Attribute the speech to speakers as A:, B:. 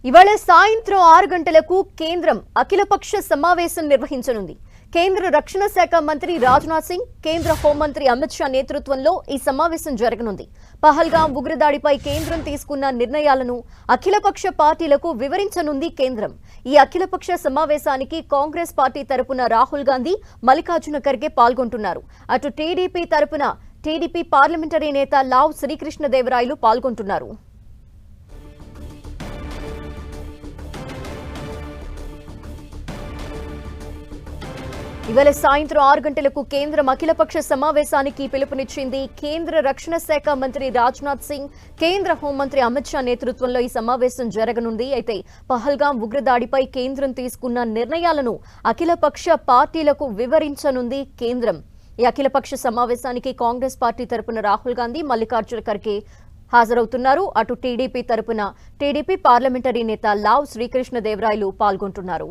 A: ఇవాళ సాయంత్రం 6 గంటలకు కేంద్రం అఖిలపక్ష సమావేశం నిర్వహించనుంది. కేంద్ర రక్షణ శాఖ మంత్రి రాజ్నాథ్ సింగ్, కేంద్ర హోంమంత్రి అమిత్ షా నేతృత్వంలో ఈ సమావేశం జరగనుంది. పహల్గాం ఉగ్రదాడిపై కేంద్రం తీసుకున్న నిర్ణయాలను అఖిలపక్ష పార్టీలకు వివరించనుంది కేంద్రం. ఈ అఖిలపక్ష సమావేశానికి కాంగ్రెస్ పార్టీ తరపున రాహుల్ గాంధీ, మల్లికార్జున ఖర్గే పాల్గొంటున్నారు. అటు టీడీపీ తరపున టీడీపీ పార్లమెంటరీ నేత లావ్ శ్రీకృష్ణదేవరాయలు పాల్గొంటున్నారు. ఇవాళ సాయంత్రం 6 గంటలకు కేంద్రం అఖిలపక్ష సమావేశానికి పిలుపునిచ్చింది. కేంద్ర రక్షణ శాఖ మంత్రి రాజ్నాథ్ సింగ్, కేంద్ర హోంమంత్రి అమిత్ షా నేతృత్వంలో ఈ సమావేశం జరగనుంది. అయితే పహల్గాం ఉగ్రదాడిపై కేంద్రం తీసుకున్న నిర్ణయాలను అఖిలపక్ష పార్టీలకు వివరించనుంది కేంద్రం. ఈ అఖిలపక్ష సమావేశానికి కాంగ్రెస్ పార్టీ తరపున రాహుల్ గాంధీ, మల్లికార్జున ఖర్గే హాజరవుతున్నారు. అటు టీడీపీ తరపున టీడీపీ పార్లమెంటరీ నేత లావ్ శ్రీకృష్ణదేవరాయలు పాల్గొంటున్నారు.